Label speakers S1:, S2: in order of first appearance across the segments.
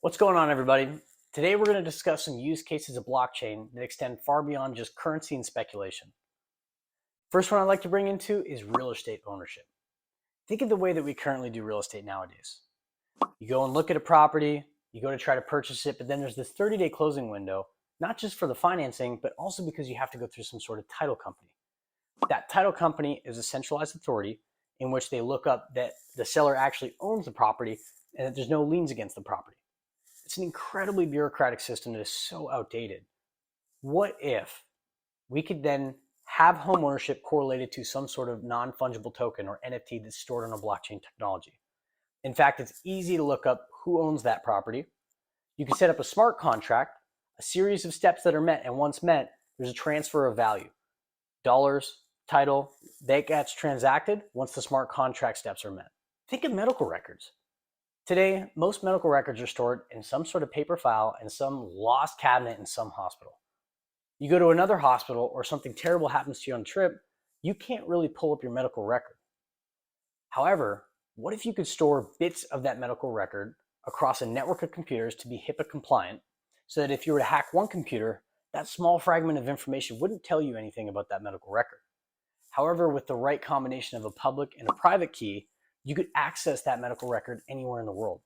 S1: What's going on, everybody? Today we're going to discuss some use cases of blockchain that extend far beyond just currency and speculation. First one I'd like to bring into is real estate ownership. Think of the way that we currently do real estate nowadays. You go and look at a property, you go to try to purchase it, but then there's this 30-day closing window, not just for the financing, but also because you have to go through some sort of title company. That title company is a centralized authority in which they look up that the seller actually owns the property and that there's no liens against the property. It's an incredibly bureaucratic system that is so outdated. What if we could then have home ownership correlated to some sort of non-fungible token or NFT that's stored on a blockchain technology? In fact, it's easy to look up who owns that property. You can set up a smart contract, a series of steps that are met, and once met, there's a transfer of value. Dollars, title, that gets transacted once the smart contract steps are met. Think of medical records. Today, most medical records are stored in some sort of paper file in some lost cabinet in some hospital. You go to another hospital or something terrible happens to you on a trip, you can't really pull up your medical record. However, what if you could store bits of that medical record across a network of computers to be HIPAA compliant, so that if you were to hack one computer, that small fragment of information wouldn't tell you anything about that medical record. However, with the right combination of a public and a private key, you could access that medical record anywhere in the world.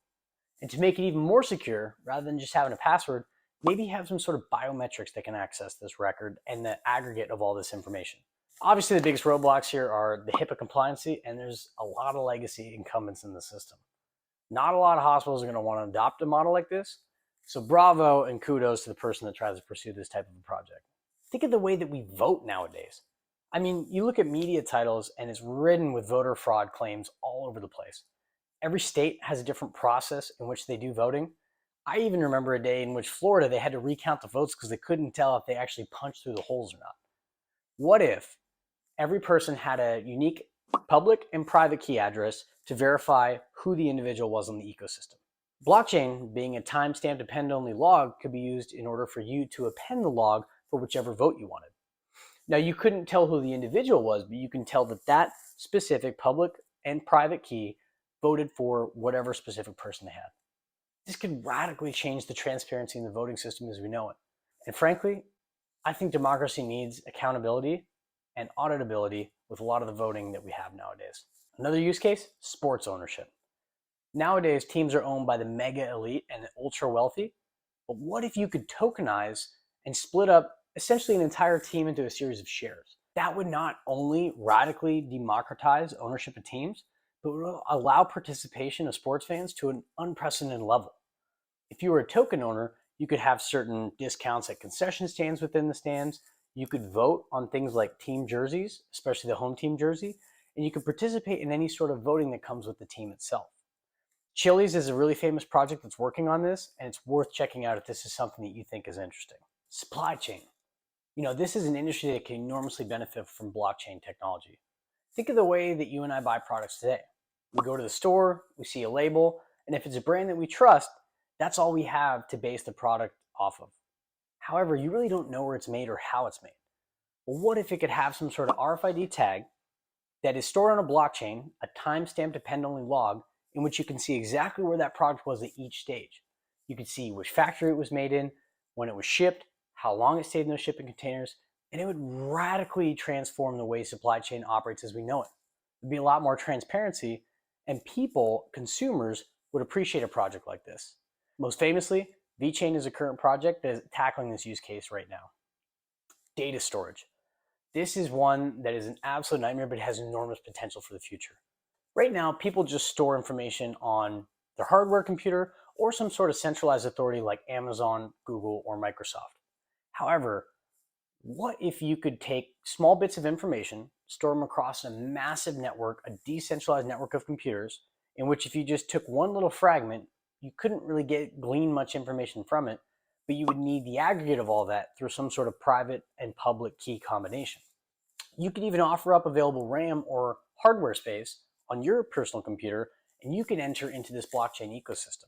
S1: And to make it even more secure, rather than just having a password, maybe have some sort of biometrics that can access this record and the aggregate of all this information. Obviously, the biggest roadblocks here are the HIPAA compliancy, and there's a lot of legacy incumbents in the system. Not a lot of hospitals are going to want to adopt a model like this, so bravo and kudos to the person that tries to pursue this type of a project. Think of the way that we vote nowadays. I mean, you look at media titles and it's ridden with voter fraud claims all over the place. Every state has a different process in which they do voting. I even remember a day in which Florida, they had to recount the votes because they couldn't tell if they actually punched through the holes or not. What if every person had a unique public and private key address to verify who the individual was in the ecosystem? Blockchain, being a timestamp append-only log, could be used in order for you to append the log for whichever vote you wanted. Now, you couldn't tell who the individual was, but you can tell that that specific public and private key voted for whatever specific person they had. This could radically change the transparency in the voting system as we know it. And frankly, I think democracy needs accountability and auditability with a lot of the voting that we have nowadays. Another use case, sports ownership. Nowadays, teams are owned by the mega elite and the ultra wealthy. But what if you could tokenize and split up essentially an entire team into a series of shares? That would not only radically democratize ownership of teams, but would allow participation of sports fans to an unprecedented level. If you were a token owner, you could have certain discounts at concession stands within the stands. You could vote on things like team jerseys, especially the home team jersey, and you could participate in any sort of voting that comes with the team itself. Chili's is a really famous project that's working on this, and it's worth checking out if this is something that you think is interesting. Supply chain. This is an industry that can enormously benefit from blockchain technology. Think of the way that you and I buy products today. We go to the store, we see a label, and if it's a brand that we trust, that's all we have to base the product off of. However, you really don't know where it's made or how it's made. Well, what if it could have some sort of RFID tag that is stored on a blockchain, a time-stamped append-only log, in which you can see exactly where that product was at each stage. You can see which factory it was made in, when it was shipped, how long it stayed in those shipping containers, and it would radically transform the way supply chain operates as we know it. There'd be a lot more transparency, and people, consumers, would appreciate a project like this. Most famously, VeChain is a current project that is tackling this use case right now. Data storage. This is one that is an absolute nightmare, but it has enormous potential for the future. Right now, people just store information on their hardware computer or some sort of centralized authority like Amazon, Google, or Microsoft. However, what if you could take small bits of information, store them across a massive network, a decentralized network of computers, in which if you just took one little fragment, you couldn't really glean much information from it, but you would need the aggregate of all that through some sort of private and public key combination. You could even offer up available RAM or hardware space on your personal computer, and you can enter into this blockchain ecosystem.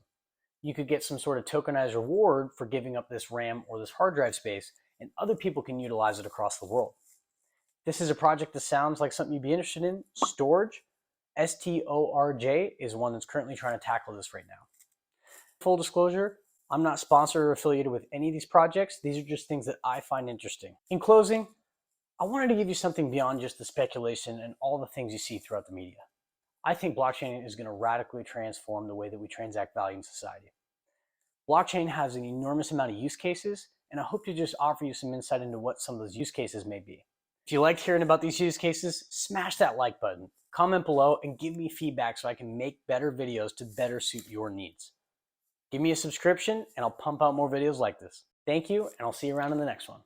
S1: You could get some sort of tokenized reward for giving up this RAM or this hard drive space, and other people can utilize it across the world. This is a project that sounds like something you'd be interested in. Storj, STORJ, is one that's currently trying to tackle this right now. Full disclosure, I'm not sponsored or affiliated with any of these projects. These are just things that I find interesting. In closing, I wanted to give you something beyond just the speculation and all the things you see throughout the media. I think blockchain is going to radically transform the way that we transact value in society. Blockchain has an enormous amount of use cases, and I hope to just offer you some insight into what some of those use cases may be. If you like hearing about these use cases, smash that like button, comment below, and give me feedback so I can make better videos to better suit your needs. Give me a subscription, and I'll pump out more videos like this. Thank you, and I'll see you around in the next one.